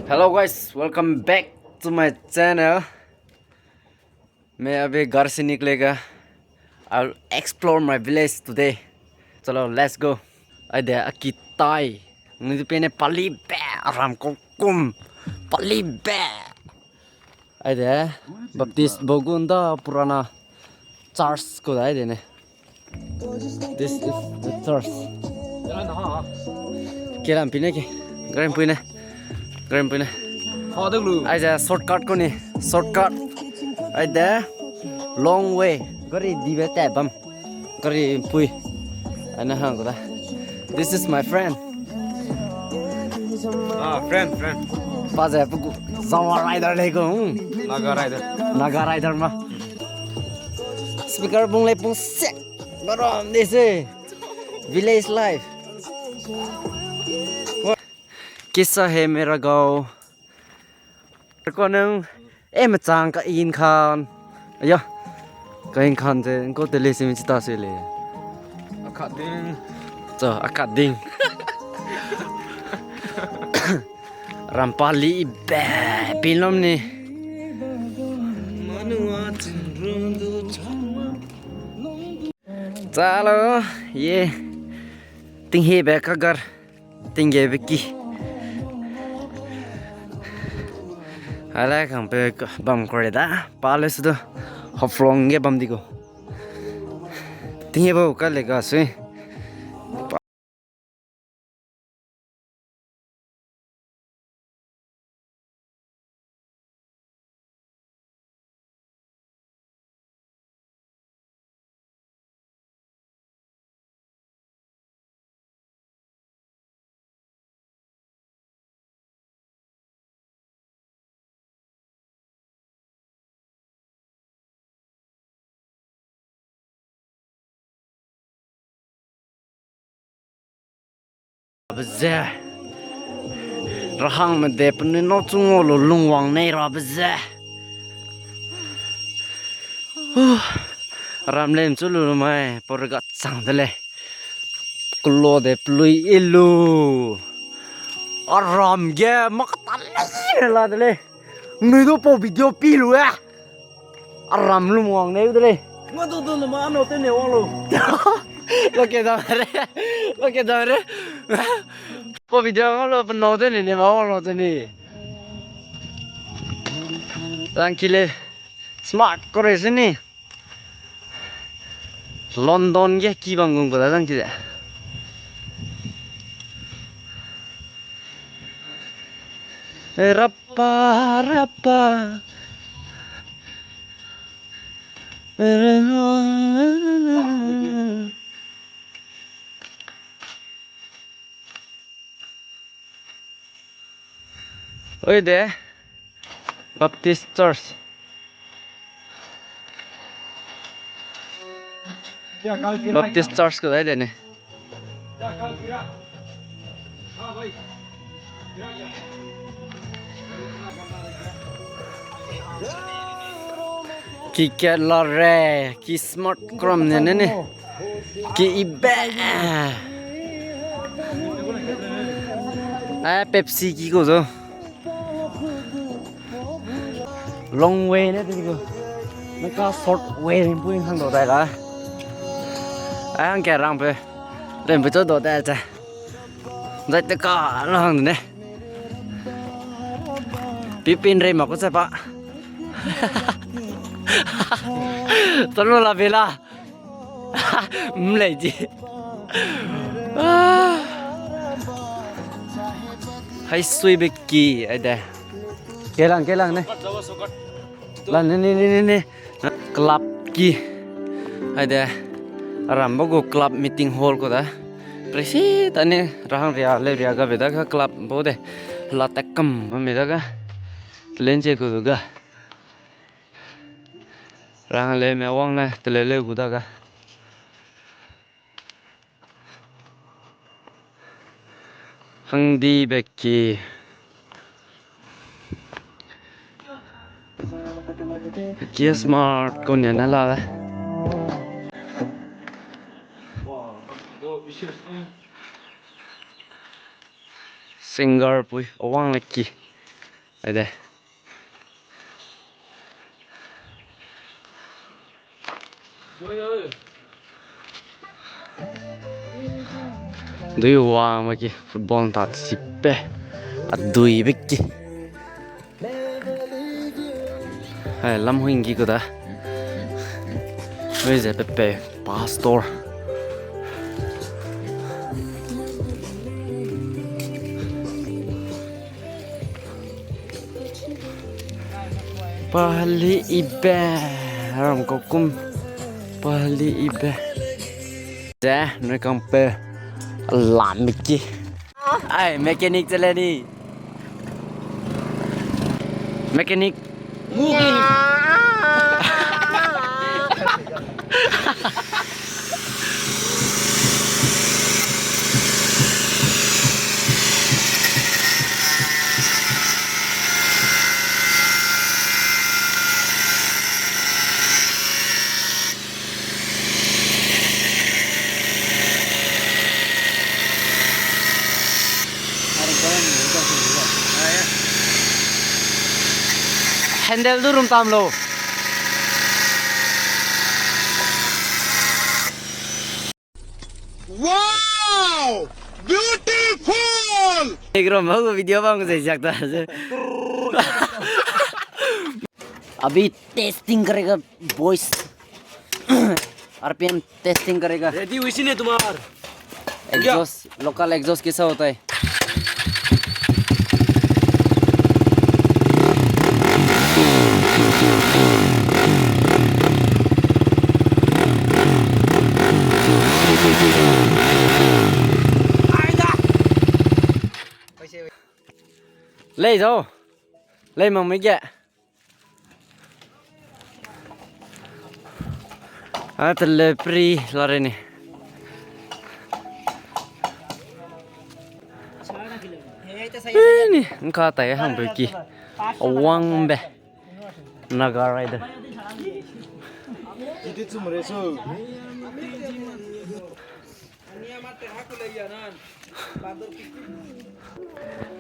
Hello guys, welcome back to my channel. मैं अभी घर से निकलेगा. I'll explore my village today. चलो, let's go. Ada akitai. Ngi pene pali be ram Kaukum. Pali be. Ada Baptist Bogunda Purana church ko dai ne. This is the church. Kelam pine ke. Garam pine. Garam pine. Ada shortcut ko ni. Shortcut. Ada long way. Gari dibe tabam. Gari pui. Ana hang ko da. This is my friend. Friend. Paza puku Zama rider lego. Naga Rider ma. Speaker bung le pung sek. Barom this village life. किस्सा है मेरा गाँव को नंग M चांग का इन खान या कहीं खान से इनको दिल्ली से मिचता से ले akading rampali be pilom ni chalo ye tinghe be kagar tinghe be ki ala kang pe bam kore da pales do hoflong ge bam digo tinghe bo ka le ga se bze rahang me de pne no chung lo lungwang nei ra bze ram lem chu lu mai por ga chang de le kulo de plui ilu aram ge maktal la de le nui do po video pi lu a aram lungwang nei de le Ngadu tu ma ano te ne walo. lo que da re po video lo no de ne ma lo de ni tranquille smart করে ni London ge ki bangung boda dang kide rappa oi de Baptist Church Baptist Church ko dai de ne ki kelare ki smart krom ne ki ibe Pepsi ki ko zo long way ne ti ko nó có short way nên bui thằng đồ đây là anh kẹt răng về lên với chỗ đồ đây cha dạy tất cả nó hàng này pin đây mà có sao bạ tôi nó là về là lấy gì hay suy bê kỳ ở đây cái lăng này là này club ki ada rambogo club meeting hall ko da presi tane rahang ria le ria ga beda ka club bode la takam me da ga lenje ko ga rang le me wang na tele le gu da ga hang di beki kia smart con nhà nó là singer pui owang leki Ai đây. Dui wa mà kì football ta sipe. Dui beki. Hai lam huing ki koda. Where is it pepe pastor? Pahali ibe ram Kaukum pahali ibe ja noi kampe lam ki ai mechanic chale ni mechanic handle du rum tam lo Wow! Beautiful! एक रोम हो video बंग से सकता है अभी testing करेगा voice RPM testing करेगा ready हुई सी ने तुम्हार एग्जॉस्ट लोकल एग्जॉस्ट कैसा होता है ले जाओ ले मम्मी क्या हाँ तो ले प्री लारे ने ini engkau tahu ya hang beki uang be negara itu Itu cuma reso.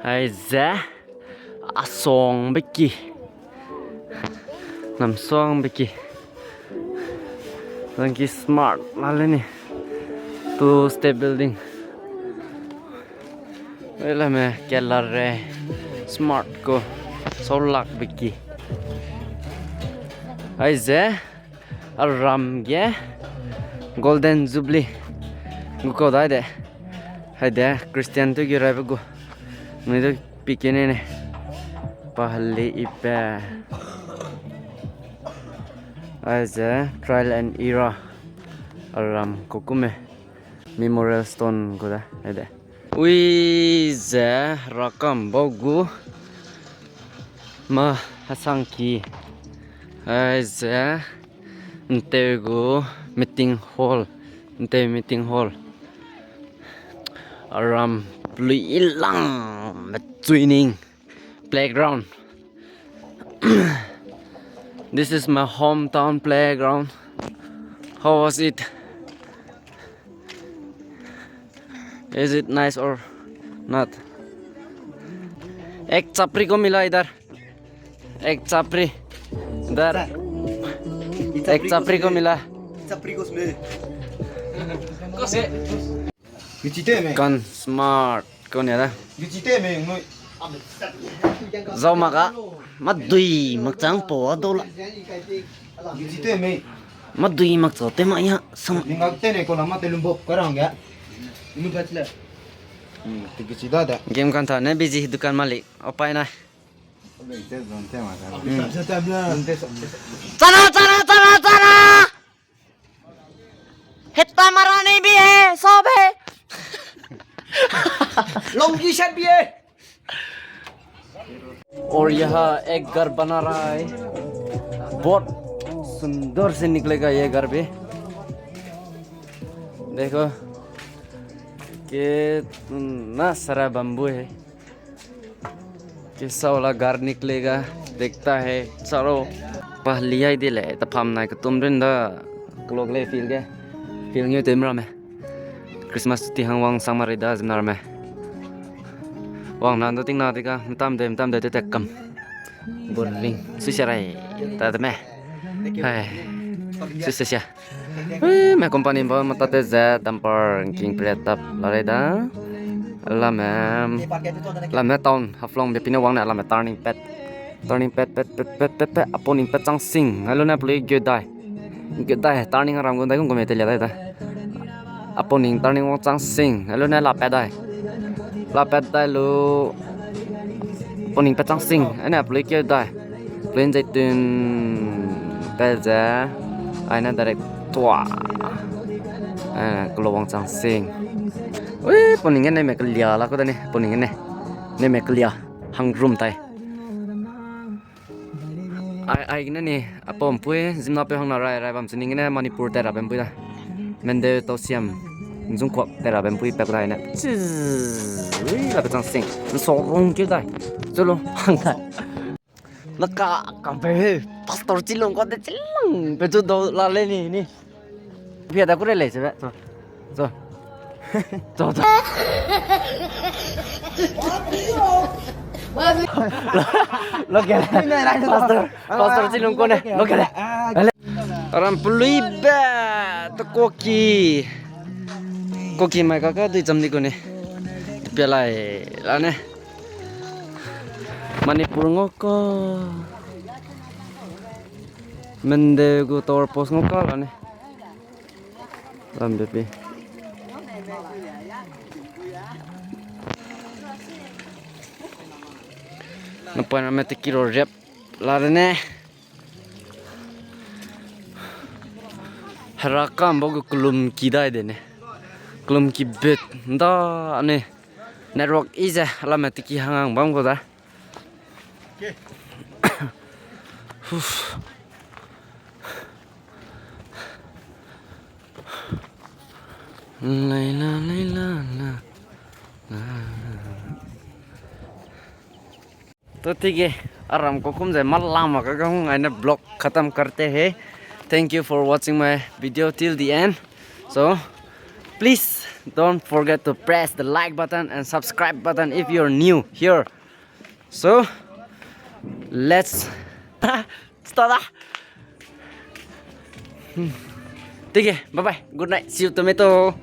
hai za asong beki nam song beki lagi smart lalu nih two step building Wala me kelare smart ko solak beki aize aram ge golden jubilee guko dai de haide christian to gi raiba go ni do pikene ne pahali ipe aize trial and error aram kokume memorial stone go da haide Wize rakam bogu ma hasangki aize ntegu meeting hall aram blue ilang training playground this is my hometown playground how was it Is it nice or not? एक चपरी को मिला इधर एक चपरी इधर एक चपरी को मिला Sapri ko smell. Gicite me. Kan smart con này đó Gicite me noi. rau maka mắt đuôi mặc trắng bỏ đâu là Gicite me. mắt đuôi mặc chỗ tên mày á xong Lingak tene ko lama telumbok karang ya. Ini bacla. Gicida da. game kan था ने busy दुकान मालिक apa ini चना हित्ता मरानी भी है सब है Laungi shirt भी है और यहाँ एक घर बना रहा है बहुत सुंदर से निकलेगा ये घर भी देखो कितना सारा बम्बू है कैसा वाला घर निकलेगा देखता है चलो पहलिया ही दिले तो फार्म ना कि तुम रिंदा क्लोक ले फील के फील न्यू तेम रहा में क्रिसमस ती हंग वांग संग मरे दाज नर में Wang nan to ting na tika tam de te kam. Boring. Susirai. Ta te me. Hai. Susia. Me company ba mata te za tampar king pretap lare da. La me town haflong be pina wang na la me turning pet aponing pet chang sing halo na play good die turning aram gon dai gon me te la da aponing turning wang chang sing halo na la pet dai lo aponing pet chang sing ana play good die plain jai tun ta za ana direct tua ana klo wang chang sing ui poning ne me klia la ko da ne poning ne me klia hang room tai ai gina ni apom pui zimna pe hang na rai bam sining ne manipur te ra bem pui da mende to siam jung ko te ra bem pui pe dai na la pe chang sing so rong ke dai zolo hang dai la ka pe pastor chilong ko te chilong pe do la le ni bia da ku le se so lo que pastor silung ko ne lo que aram pului ba to koki mai ka dui jamni ko ne pelai la ne manipur ngoko mende go tor pos ngoko la ne lam bepi Napa nama te kilo rep larne harakam bogo klum kidai dene klum ki bet nda ne network is alama te ki hangang bang goda Laila तो ठीक है आराम को कुम जाए मल्लामा का कहूँ आइने ब्लॉग खत्म करते हैं thank you for watching my video till the end so please don't forget to press the like button and subscribe button if you're new here so let's start ठीक है bye bye good night see you tomato